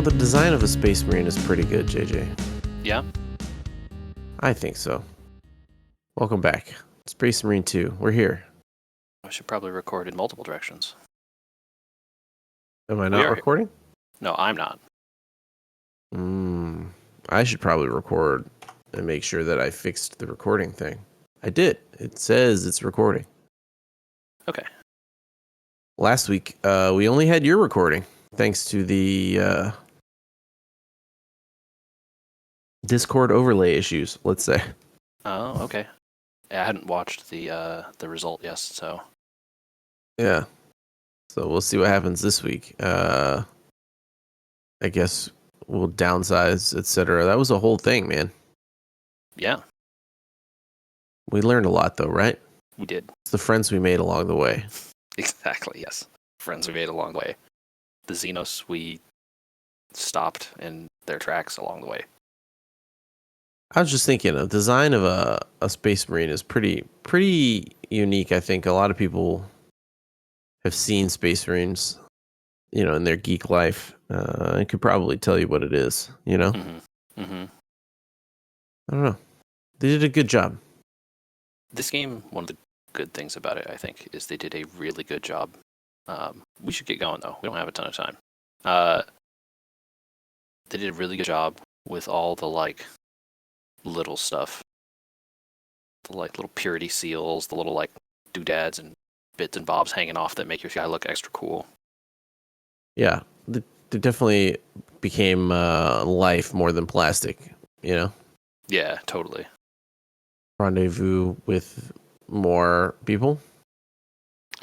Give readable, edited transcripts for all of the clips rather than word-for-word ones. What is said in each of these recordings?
the design of a Space Marine is pretty good, JJ. Yeah? I think so. Welcome back. Space Marine 2. We're here. I should probably record in multiple directions. Am I not recording? No, I'm not. I should probably record and make sure that I fixed the recording thing. I did. It says it's recording. Okay. Last week, we only had your recording, thanks to the Discord overlay issues, let's say. Oh, okay. I hadn't watched the result yet, so. Yeah. So we'll see what happens this week. I guess we'll downsize, etc. That was a whole thing, man. Yeah. We learned a lot, though, right? We did. It's the friends we made along the way. Exactly, yes. Friends we made along the way. The Xenos we stopped in their tracks along the way. I was just thinking, a design of a Space Marine is pretty unique. I think a lot of people have seen Space Marines, in their geek life. I could probably tell you what it is, Mm-hmm. Mm-hmm. I don't know. They did a good job. This game, one of the good things about it, I think, is they did a really good job. We should get going, though. We don't have a ton of time. They did a really good job with all the, little stuff. The, little purity seals, the little, doodads and bits and bobs hanging off that make your guy look extra cool. Yeah, they definitely became life more than plastic, Yeah, totally. Rendezvous with more people.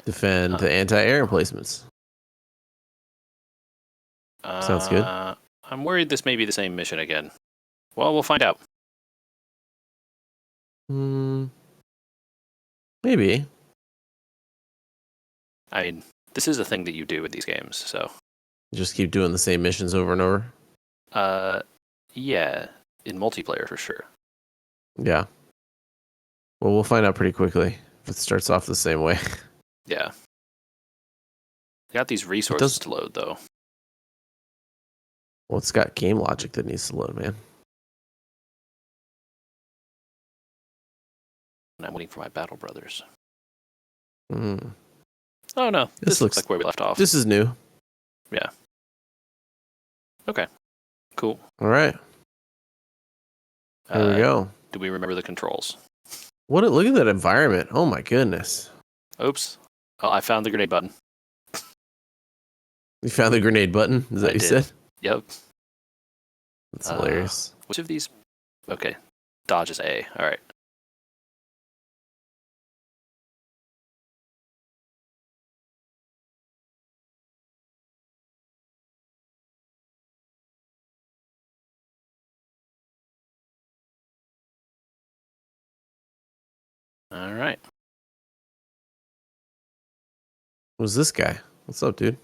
Defend the anti-air emplacements. Sounds good. I'm worried this may be the same mission again. Well, we'll find out. Maybe. I mean, this is a thing that you do with these games, so. Just keep doing the same missions over and over? Yeah, in multiplayer for sure. Yeah. Well, we'll find out pretty quickly if it starts off the same way. Yeah. Got these resources to load, though. Well, it's got game logic that needs to load, man. And I'm waiting for my battle brothers. Oh, no. This looks like where we left off. This is new. Yeah. Okay. Cool. All right. Here we go. Do we remember the controls? Look at that environment. Oh, my goodness. Oops. Oh, I found the grenade button. You found the grenade button? Is that what you said? Yep. That's hilarious. Which of these? Okay. Dodge is A. All right. All right. Who's this guy? What's up, dude?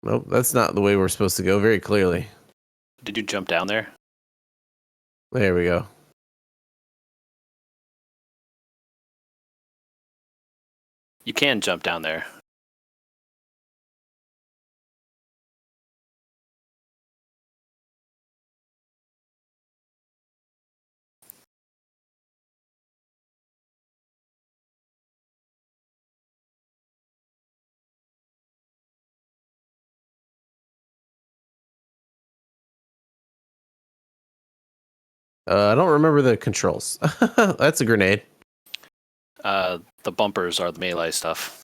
Nope, that's not the way we're supposed to go, very clearly. Did you jump down there? There we go. You can jump down there. I don't remember the controls. That's a grenade. The bumpers are the melee stuff.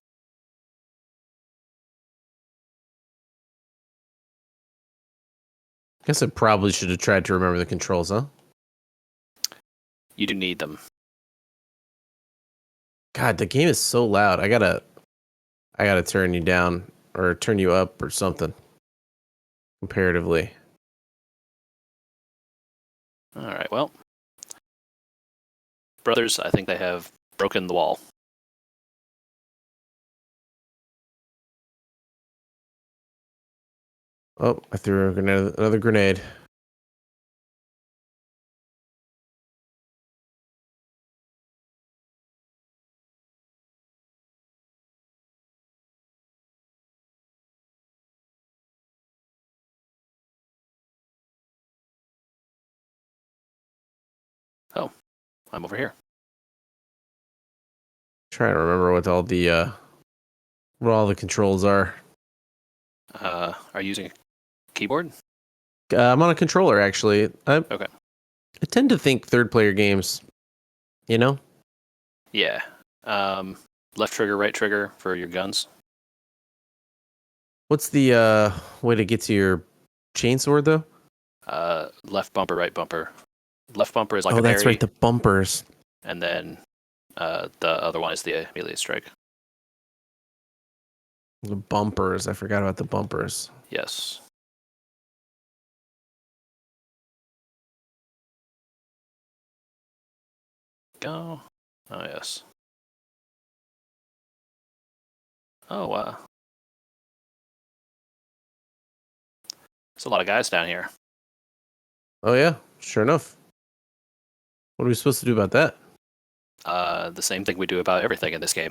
Guess I probably should have tried to remember the controls, huh? You do need them. God, the game is so loud. I gotta turn you down or turn you up or something. Comparatively. All right, well. Brothers, I think they have broken the wall. Oh, I threw another grenade. I'm over here. Trying to remember what all the controls are. Are you using a keyboard? I'm on a controller actually. Okay. I tend to think third player games, you know? Yeah. Left trigger, right trigger for your guns. What's the way to get to your chainsword though? Left bumper, right bumper. Left bumper is like Oh, a that's parry, right, the bumpers. and then the other one is the melee strike. The bumpers. I forgot about the bumpers. Yes. Go. Oh, yes. Oh, wow. There's a lot of guys down here. Oh yeah, sure enough. What are we supposed to do about that? The same thing we do about everything in this game.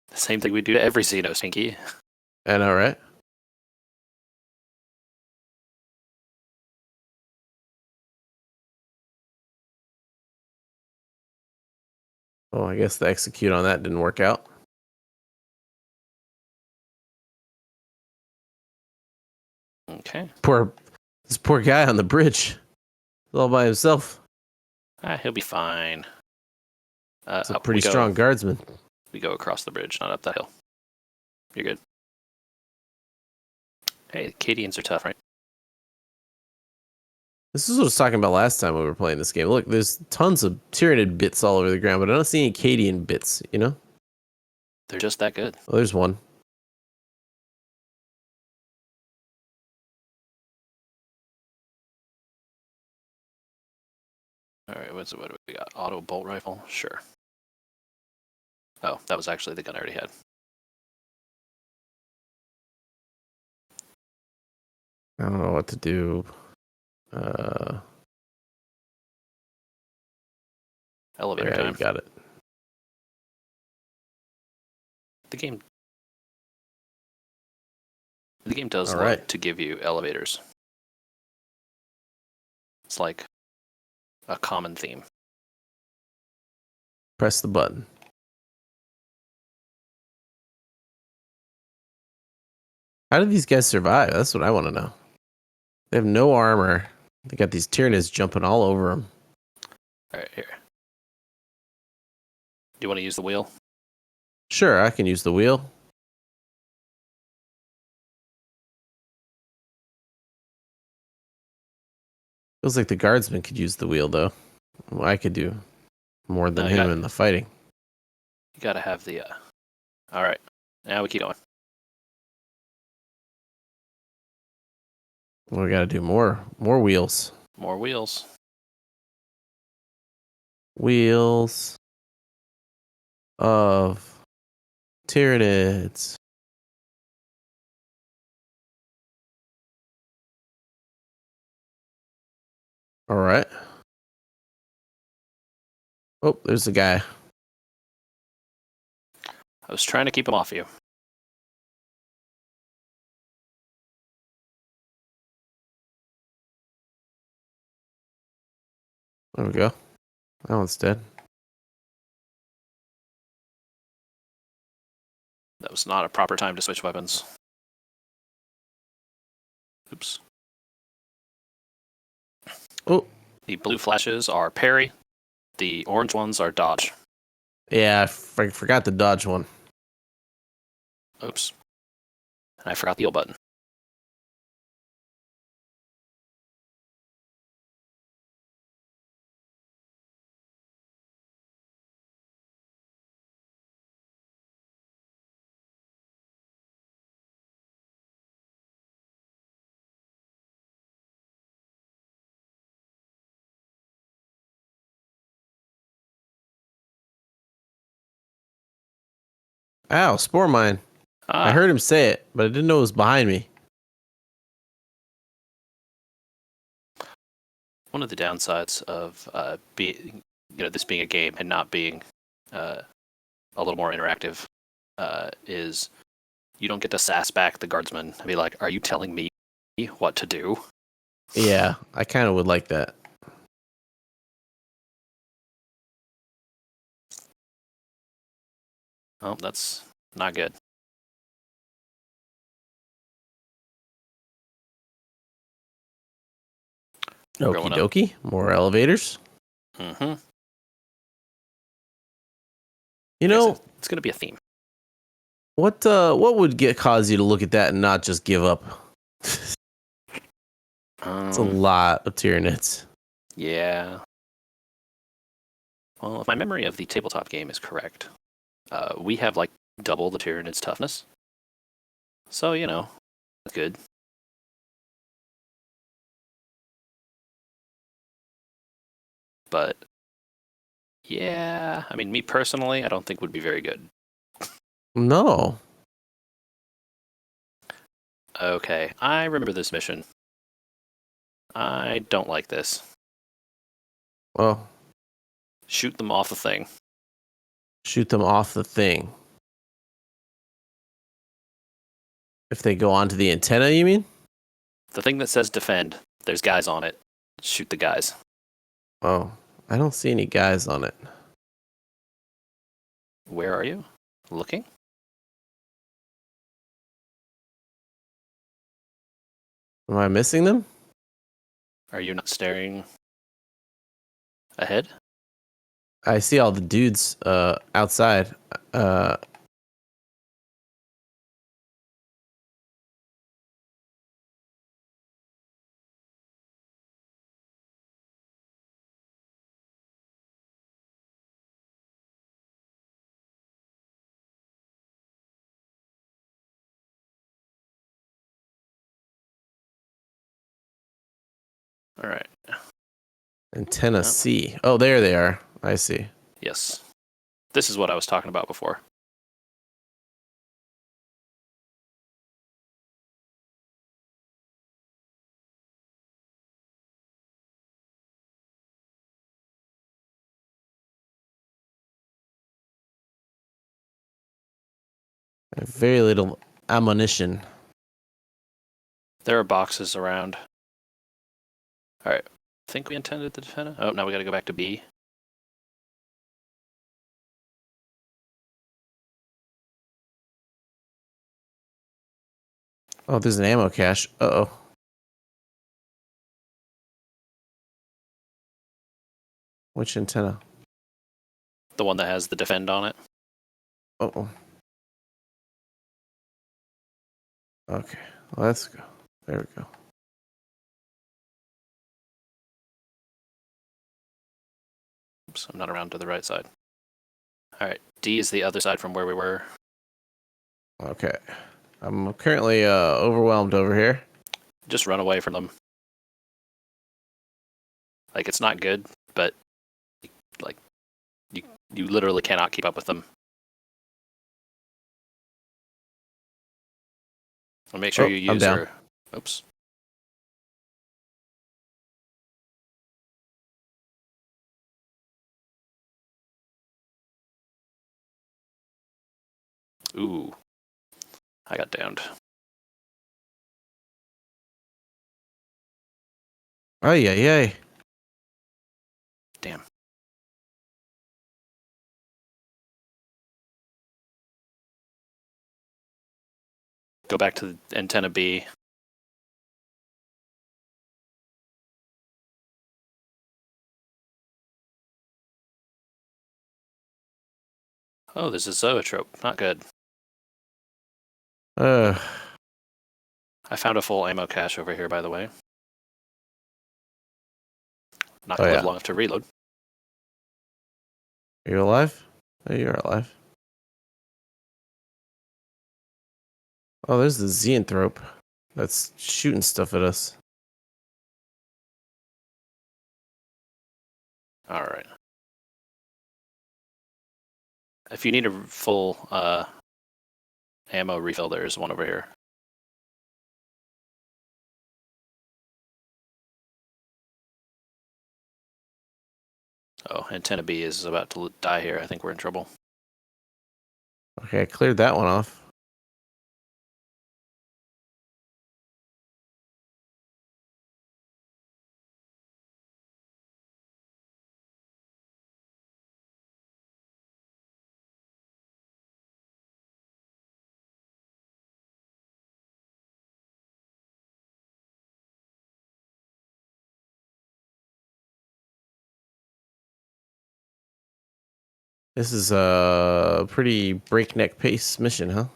The same thing we do to every Xenos, Hinky. I know, right? Oh, I guess the execute on that didn't work out. Okay. This poor guy on the bridge, all by himself. He'll be fine. It's a pretty strong guardsman. We go across the bridge, not up that hill. You're good. Hey, Cadians are tough, right? This is what I was talking about last time we were playing this game. Look, there's tons of Tyranid bits all over the ground, but I don't see any Cadian bits, you know? They're just that good. Oh, there's one. All right, what do we got? Auto bolt rifle? Sure. Oh, that was actually the gun I already had. I don't know what to do. Elevator yeah, time. you got it. The game does All love right. to give you elevators. It's like a common theme. Press the button. How do these guys survive? That's what I want to know. They have no armor. They got these Tyranids jumping all over them. All right, here. Do you want to use the wheel? Sure, I can use the wheel. Feels like the guardsman could use the wheel, though. Well, I could do more than him in the fighting. You gotta have the. All right, now we keep going. Well, we got to do more wheels. More wheels. Wheels of Tyranids. All right. Oh, there's a guy. I was trying to keep him off you. There we go. That one's dead. That was not a proper time to switch weapons. Oops. Oh. The blue flashes are parry. The orange ones are dodge. Yeah, I forgot the dodge one. Oops. And I forgot the L button. Ow, spore mine. I heard him say it, but I didn't know it was behind me. One of the downsides of this being a game and not being a little more interactive is you don't get to sass back the guardsman and be like, "Are you telling me what to do?" Yeah, I kind of would like that. Oh, that's not good. We're Okie going up. dokie. More elevators. Mm-hmm. You Yes, know, it's going to be a theme. what would cause you to look at that and not just give up? It's a lot of Tyranids. Yeah. Well, if my memory of the tabletop game is correct, we have like double the Tyranid's toughness. So, that's good. But, yeah, I mean, me personally, I don't think would be very good. No. Okay, I remember this mission. I don't like this. Well, Shoot them off the thing. shoot them off the thing. If they go onto the antenna, you mean? The thing that says defend, there's guys on it. Shoot the guys. Oh, I don't see any guys on it. Where are you? Looking? Am I missing them? Are you not staring ahead? I see all the dudes outside. Uh, All right. Antenna Oh, C. Oh, there they are. I see. yes. This is what I was talking about before. I have very little ammunition. There are boxes around. All right. I think we intended the defender. Oh, now we got to go back to B. Oh, there's an ammo cache. Uh-oh. Which antenna? The one that has the defend on it. Uh-oh. Okay, let's go. There we go. Oops, I'm not around to the right side. All right. D is the other side from where we were. Okay. I'm currently overwhelmed over here. Just run away from them. Like, it's not good, but like you literally cannot keep up with them. And make sure you I'm use down. your. Oops. Ooh. I got downed. Ay, ay, ay. Damn. Go back to the antenna B. Oh, this is zoetrope. Not good. Uh, I found a full ammo cache over here, by the way. Not Oh, gonna live yeah. long enough to reload. Are you alive? Oh, you're alive. Oh, there's the Xeanthrope that's shooting stuff at us. All right. If you need a full ammo refill, there's one over here. Oh, antenna B is about to die here. I think we're in trouble. Okay, I cleared that one off. This is a pretty breakneck pace mission, huh?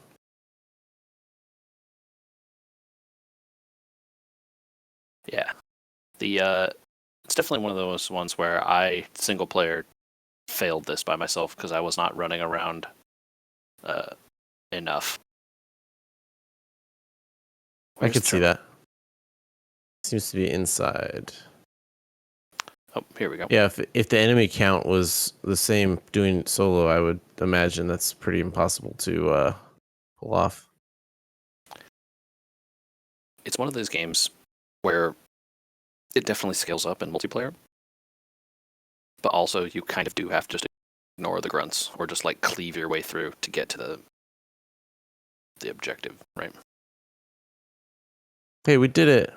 Yeah. It's definitely one of those ones where I single player failed this by myself because I was not running around enough. I Where's could the see terminal? that. Seems to be inside. Oh, here we go. Yeah, if the enemy count was the same doing solo, I would imagine that's pretty impossible to pull off. It's one of those games where it definitely scales up in multiplayer, but also you kind of do have to just ignore the grunts or just like cleave your way through to get to the objective, right? Hey, we did it.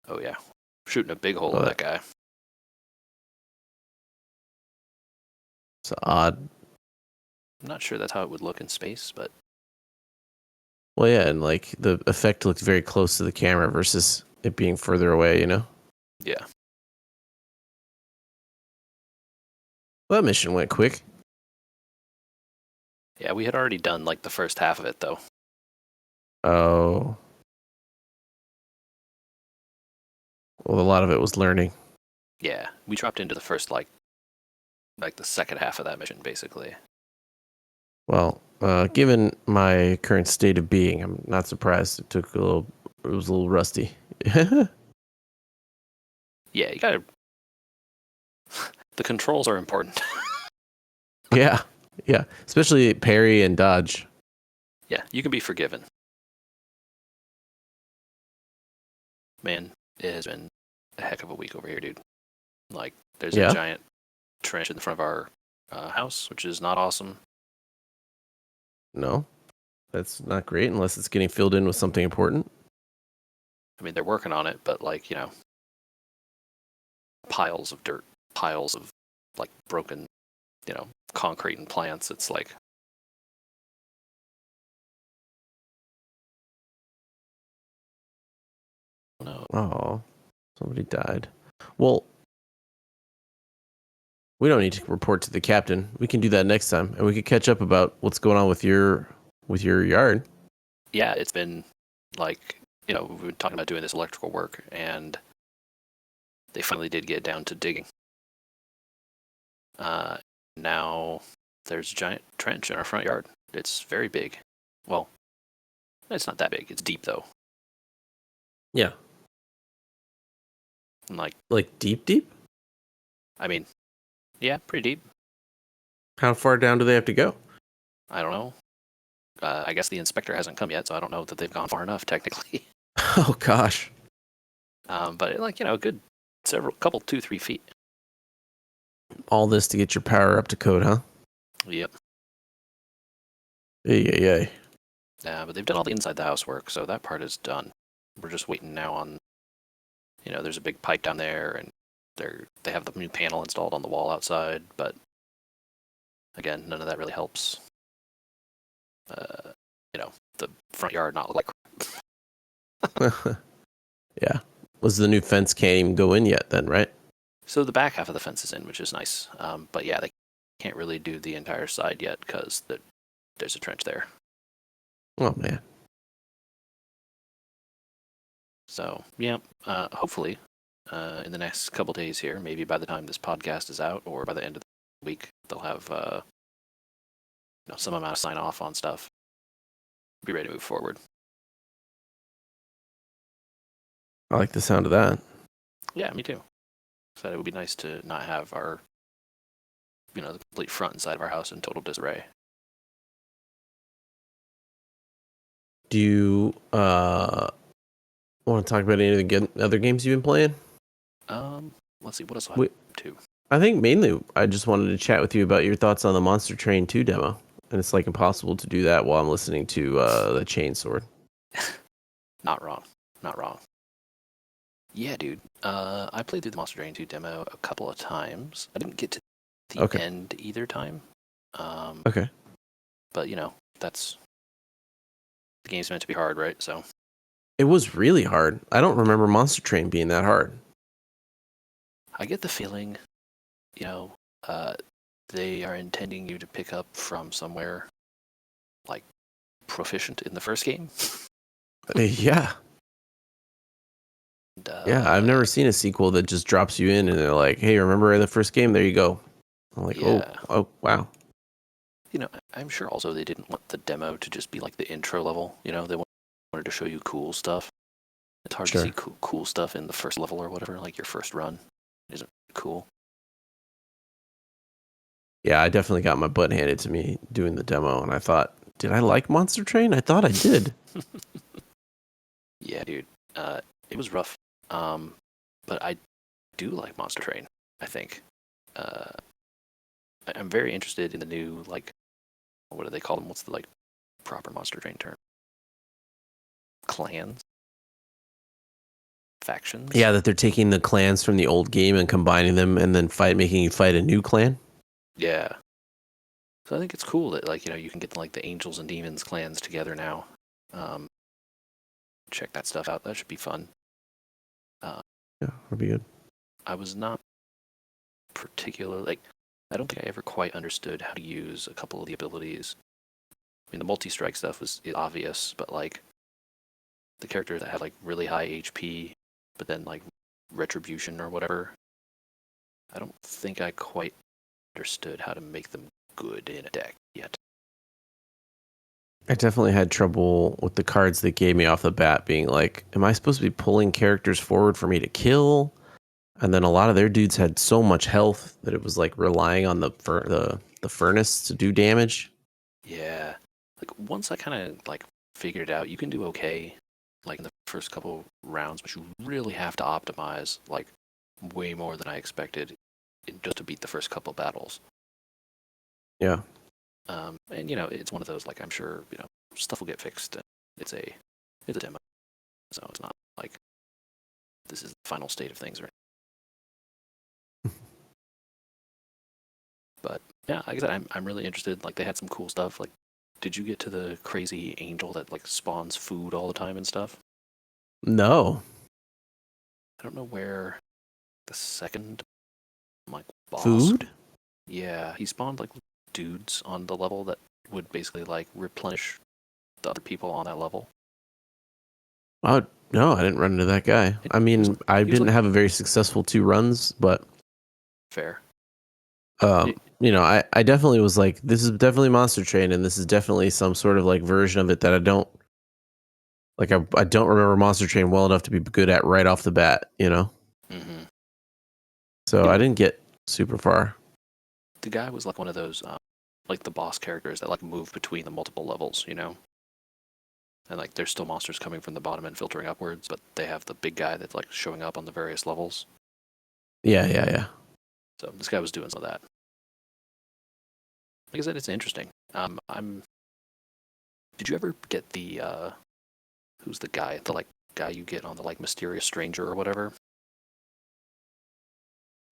Oh yeah, shooting a big hole in Well, that guy. it's odd. I'm not sure that's how it would look in space, but Well, yeah, and like the effect looked very close to the camera versus it being further away, you know? yeah. Well, that mission went quick. Yeah, we had already done like the first half of it though. Oh. Well, a lot of it was learning. Yeah, we dropped into the first like the second half of that mission basically. Well, given my current state of being, I'm not surprised it took a little. It was a little rusty. Yeah, you gotta. The controls are important. Yeah, yeah, especially parry and dodge. Yeah, you can be forgiven. Man, it has been a heck of a week over here, dude. Like, there's a Yeah, giant trench in front of our house, which is not awesome. no, that's not great unless it's getting filled in with something important. I mean, they're working on it, but like, you know, piles of dirt, piles of like broken, you know, concrete and plants. It's like, no. Oh, somebody died. Well, we don't need to report to the captain. We can do that next time, and we could catch up about what's going on with your yard. Yeah, it's been like, you know, we've been talking about doing this electrical work, and they finally did get down to digging. Now there's a giant trench in our front yard. It's very big. Well, it's not that big. It's deep though. Yeah, And like, like deep, deep. I mean, yeah, pretty deep. How far down do they have to go? I don't know. I guess the inspector hasn't come yet, so I don't know that they've gone far enough technically. Oh gosh. But like, you know, a good couple, 2-3 feet. All this to get your power up to code, huh? Yep. Yeah. But they've done all the inside the house work, so that part is done. We're just waiting now on, you know, there's a big pipe down there, and they have the new panel installed on the wall outside, but again, none of that really helps. You know, the front yard not look like. Yeah. Was the new fence can't even go in yet then, right? So the back half of the fence is in, which is nice. But yeah, they can't really do the entire side yet because there's a trench there. Oh man. So yeah, hopefully in the next couple days here, maybe by the time this podcast is out or by the end of the week, they'll have you know, some amount of sign off on stuff. Be ready to move forward. I like the sound of that. Yeah, me too. So it would be nice to not have our, you know, the complete front and side of our house in total disarray. Do you want to talk about any of the other games you've been playing? Let's see, what else I Wait, have to? I think mainly I just wanted to chat with you about your thoughts on the Monster Train 2 demo. And it's like impossible to do that while I'm listening to the Chainsword. Not wrong. Not wrong. Yeah, dude. I played through the Monster Train 2 demo a couple of times. I didn't get to the end either time. Okay. But, you know, the game's meant to be hard, right? So It was really hard. I don't remember Monster Train being that hard. I get the feeling, you know, they are intending you to pick up from somewhere like proficient in the first game. Yeah. And, Yeah, I've never seen a sequel that just drops you in and they're like, "Hey, remember the first game? There you go." I'm like, yeah. "Oh, wow." I'm sure also they didn't want the demo to just be like the intro level. They wanted to show you cool stuff. It's hard to Sure. see cool stuff in the first level or whatever. Like your first run isn't cool. Yeah, I definitely got my butt handed to me doing the demo, and I thought, did I like Monster Train? I thought I did. Yeah, dude. It was rough. But I do like Monster Train. I think. Uh, I'm very interested in the new like, what do they call them? What's the like proper Monster Train term? Clans, factions. Yeah, that they're taking the clans from the old game and combining them, and then making you fight a new clan. Yeah. So I think it's cool that like you can get like the Angels and Demons clans together now. Um, Check that stuff out. That should be fun. Yeah, that'd be good. I was not particular like I don't think I ever quite understood how to use a couple of the abilities. I mean, the multi-strike stuff was obvious, but like the character that had like really high HP, but then like retribution or whatever, I don't think I quite understood how to make them good in a deck yet. I definitely had trouble with the cards they gave me off the bat, being like, "Am I supposed to be pulling characters forward for me to kill?" And then a lot of their dudes had so much health that it was like relying on the furnace to do damage. Yeah, like once I kind of like figured it out, you can do okay, like in the first couple rounds, but you really have to optimize like way more than I expected, just to beat the first couple battles. Yeah. And it's one of those like I'm sure stuff will get fixed. It's a demo, so it's not like this is the final state of things, right? But yeah, like I said, I'm really interested. Like they had some cool stuff. Like, did you get to the crazy angel that like spawns food all the time and stuff? No. I don't know where the second like boss. Food? Yeah, he spawned like dudes on the level that would basically like replenish the other people on that level. Oh, no, I didn't run into that guy. I mean, I he was didn't like have a very successful 2 runs, but fair. I definitely was like, this is definitely Monster Train, and this is definitely some sort of like version of it that I don't like. I don't remember Monster Train well enough to be good at right off the bat, you know. Mm-hmm. So I didn't get super far. The guy was like one of those like the boss characters that like move between the multiple levels, and like there's still monsters coming from the bottom and filtering upwards, but they have the big guy that's like showing up on the various levels. Yeah. So this guy was doing some of that. Like I said, it's interesting. Did you ever get the who's the guy? The like guy you get on the like mysterious stranger or whatever?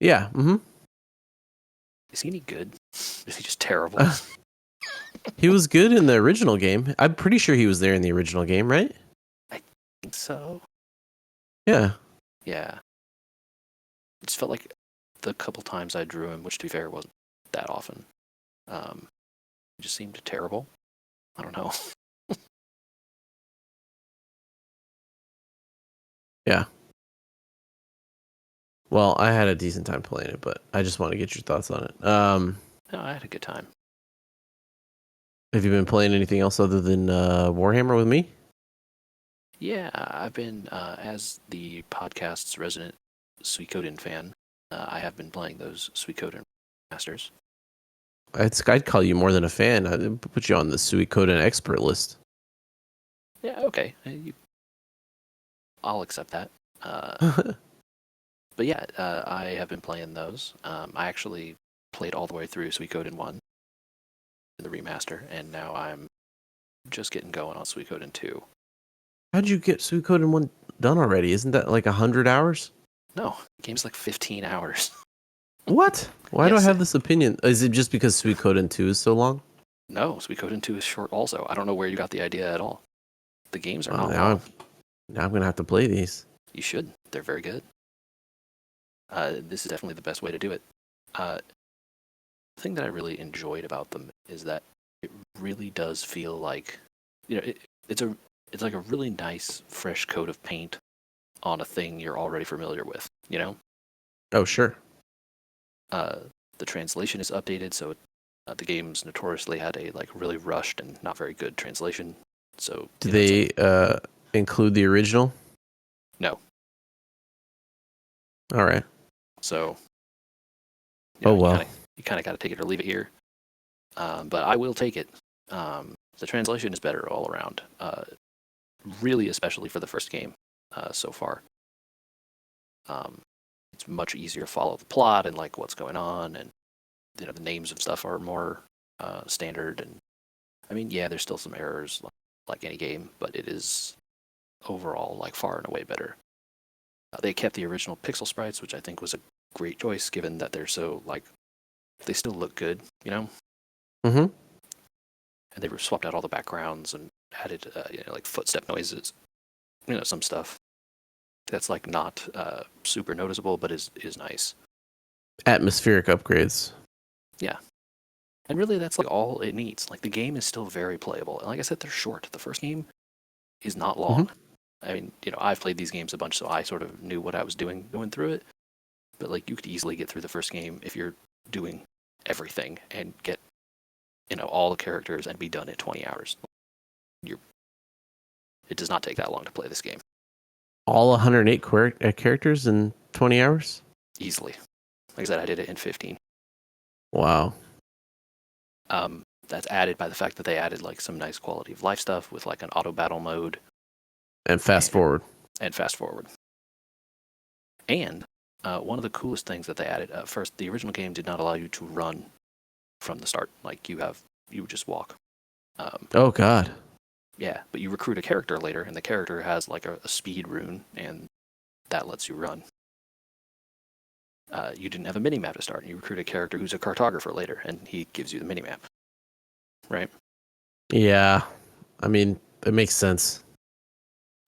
Yeah. Mm-hmm. Is he any good? Is he just terrible? He was good in the original game. I'm pretty sure he was there in the original game, right? I think so. Yeah. Yeah. It just felt like the couple times I drew him, which to be fair wasn't that often, it just seemed terrible. I don't know. Yeah. Well, I had a decent time playing it, but I just want to get your thoughts on it. No, I had a good time. Have you been playing anything else other than Warhammer with me? Yeah, I've been, as the podcast's resident Suikoden fan, I have been playing those Suikoden Masters. I'd call you more than a fan. I'd put you on the Suikoden expert list. Yeah, okay. I'll accept that. But yeah, I have been playing those. I actually played all the way through Suikoden 1 in the remaster, and now I'm just getting going on Suikoden 2. How'd you get Suikoden 1 done already? Isn't that like 100 hours? No, the game's like 15 hours. What? Why do I Yes. have this opinion? Is it just because Suikoden 2 is so long? No, Suikoden 2 is short also. I don't know where you got the idea at all. The games are not Now long. I'm going to have to play these. You should. They're very good. This is definitely the best way to do it. the thing that I really enjoyed about them is that it really does feel like, you know, it's like a really nice fresh coat of paint on a thing you're already familiar with. You know, Oh, sure. the translation is updated, so the game's notoriously had a like really rushed and not very good translation. So Do it's they like, include the original? no. All right. So Oh well. you kind of got to take it or leave it here. But I will take it. The translation is better all around. Really, especially for the first game so far. It's much easier to follow the plot and like what's going on, and the names of stuff are more standard. And I mean, yeah, there's still some errors like any game, but it is overall like far and away better. They kept the original pixel sprites, which I think was a great choice, given that they're so like they still look good, you know. Mm-hmm. And they swapped out all the backgrounds and added like footstep noises, some stuff that's like not super noticeable, but is nice. Atmospheric upgrades. Yeah, and really that's like all it needs. Like the game is still very playable, and like I said, they're short. The first game is not long. Mm-hmm. I mean, I've played these games a bunch, so I sort of knew what I was doing going through it. But like you could easily get through the first game if you're doing everything and get all the characters and be done in 20 hours. It does not take that long to play this game. All 108 characters in 20 hours? Easily. Like I said, I did it in 15. Wow. That's added by the fact that they added like some nice quality of life stuff with like an auto battle mode. And fast forward. And fast forward. And one of the coolest things that they added, first, the original game did not allow you to run from the start. Like you would just walk. Oh, God. Yeah, but you recruit a character later, and the character has like a speed rune, and that lets you run. You didn't have a minimap to start, and you recruit a character who's a cartographer later, and he gives you the minimap. Right? Yeah. I mean, it makes sense.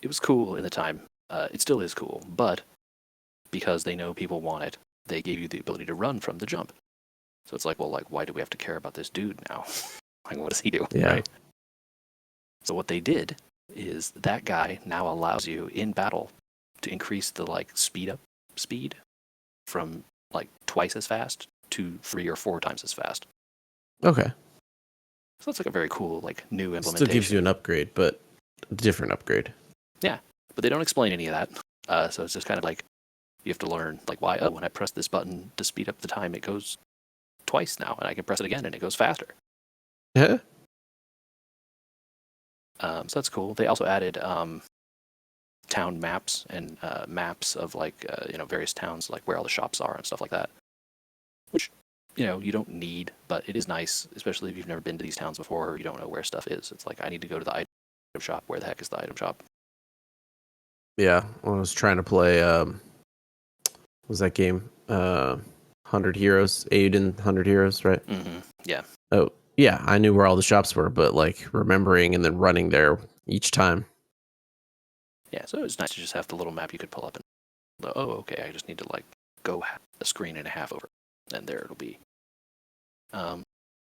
It was cool in the time. It still is cool, but because they know people want it, they gave you the ability to run from the jump. So it's like, well, like, why do we have to care about this dude now? Like, what does he do? Yeah. Right? So what they did is that guy now allows you in battle to increase the like speed from like twice as fast to 3 or 4 times as fast. Okay. So that's like a very cool like new implementation. Still gives you an upgrade, but a different upgrade. Yeah, but they don't explain any of that. So it's just kind of like you have to learn like why. Oh, when I press this button to speed up the time, it goes twice now, and I can press it again, and it goes faster. Yeah. So that's cool. They also added town maps and maps of like various towns, like where all the shops are and stuff like that. Which you don't need, but it is nice, especially if you've never been to these towns before or you don't know where stuff is. It's like I need to go to the item shop. Where the heck is the item shop? Yeah. I was trying to play. What was that game? 100 Heroes. Aiden 100 Heroes, right? Mm-hmm. Yeah. Oh, yeah. I knew where all the shops were, but like remembering and then running there each time. Yeah. So it's nice to just have the little map you could pull up and okay, I just need to like go a screen and a half over, and there it'll be.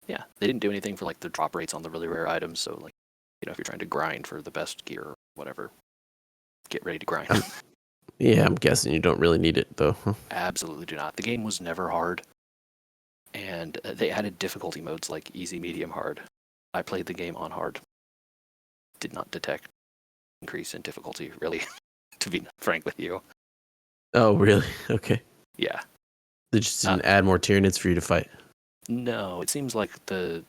Yeah, they didn't do anything for like the drop rates on the really rare items. So like, if you're trying to grind for the best gear or whatever, get ready to grind. Yeah, I'm guessing you don't really need it though. Absolutely do not. The game was never hard, and they added difficulty modes like easy, medium, hard. I played the game on hard. Did not detect increase in difficulty, really, to be frank with you. Oh, really? Okay. Yeah. They just didn't add more Tyranids for you to fight. No, it seems like the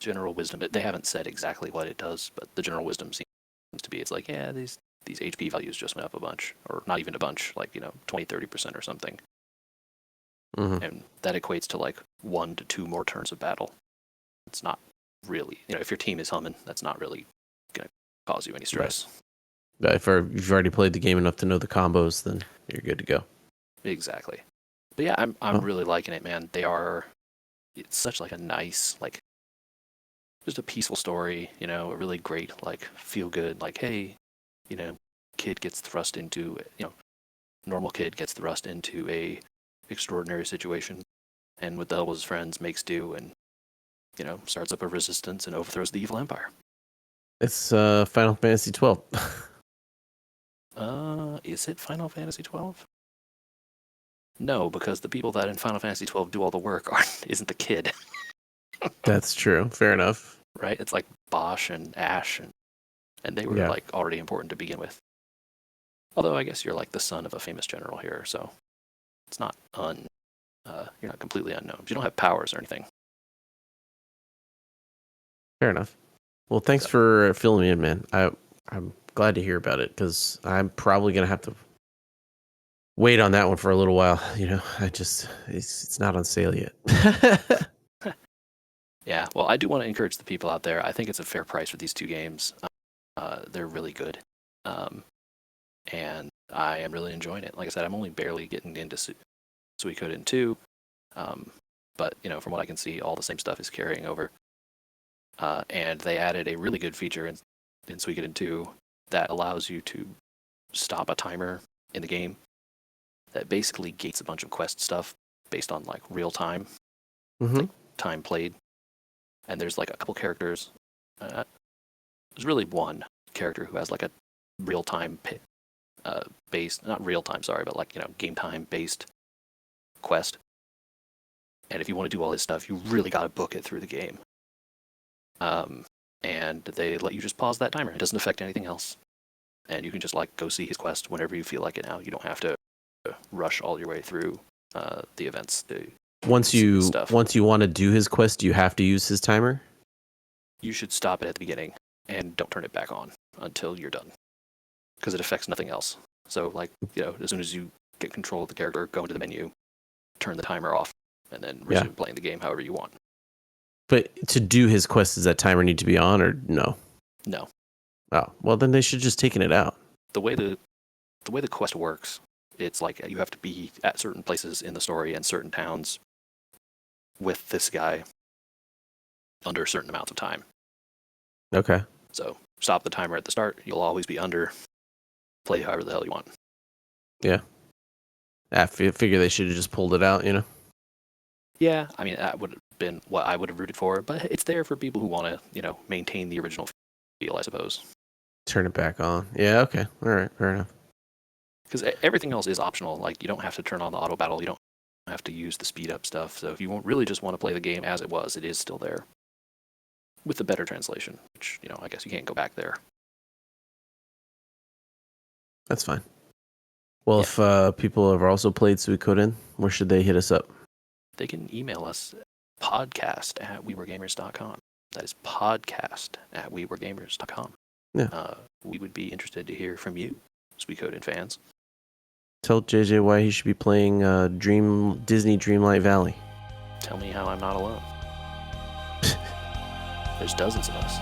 general wisdom, they haven't said exactly what it does, but the general wisdom seems to be, it's like, yeah, these HP values just went up a bunch, or not even a bunch, like, 20, 30% or something. Mm-hmm. And that equates to like 1 to 2 more turns of battle. It's not really, if your team is humming, that's not really going to cause you any stress. Right. If you've already played the game enough to know the combos, then you're good to go. Exactly. But yeah, I'm really liking it, man. It's such like a nice, like, just a peaceful story, a really great, like, feel good, like, hey, kid gets thrust into, normal kid gets thrust into a extraordinary situation, and with the help of his friends makes do and, starts up a resistance and overthrows the evil empire. It's Final Fantasy 12. Is it Final Fantasy 12? No, because the people that in Final Fantasy 12 do all the work isn't the kid. That's true. Fair enough. Right? It's like Bosch and Ash, and they were like already important to begin with. Although I guess you're like the son of a famous general here, so it's not you're not completely unknown. But you don't have powers or anything. Fair enough. Well, thanks for filling me in, man. I'm glad to hear about it because I'm probably gonna have to wait on that one for a little while. It's not on sale yet. Yeah, well, I do want to encourage the people out there. I think it's a fair price for these two games. They're really good, and I am really enjoying it. Like I said, I'm only barely getting into Suikoden 2, but from what I can see, all the same stuff is carrying over. And they added a really good feature in Suikoden 2 that allows you to stop a timer in the game that basically gates a bunch of quest stuff based on like real time, like time played. And there's like a couple characters. There's really one character who has like a real time based, not real time, sorry, but like game time based quest. And if you want to do all his stuff, you really got to book it through the game. And they let you just pause that timer. It doesn't affect anything else. And you can just like go see his quest whenever you feel like it now. You don't have to rush all your way through the events. Once you want to do his quest, you have to use his timer? You should stop it at the beginning and don't turn it back on until you're done. Because it affects nothing else. So like, as soon as you get control of the character, go into the menu, turn the timer off, and then resume playing the game however you want. But to do his quest, does that timer need to be on or no? No. Oh, well then they should just taken it out. The way the quest works, it's like you have to be at certain places in the story and certain towns with this guy under certain amounts of time. Okay. So stop the timer at the start. You'll always be under. Play however the hell you want. Yeah. I figure they should have just pulled it out, Yeah, I mean, that would have been what I would have rooted for, but it's there for people who want to, maintain the original feel, I suppose. Turn it back on. Yeah, okay. All right, fair enough. Because everything else is optional. Like, you don't have to turn on the auto battle. You don't have to use the speed up stuff. So if you really just want to play the game as it was, it is still there. With the better translation, which, I guess you can't go back there. That's fine. Well, if people have also played Suikoden, where should they hit us up? They can email us podcast@wewergamers.com. That is podcast@wewergamers.com. Yeah. We would be interested to hear from you, Suikoden fans. Tell JJ why he should be playing Disney Dreamlight Valley. Tell me how I'm not alone. There's dozens of us.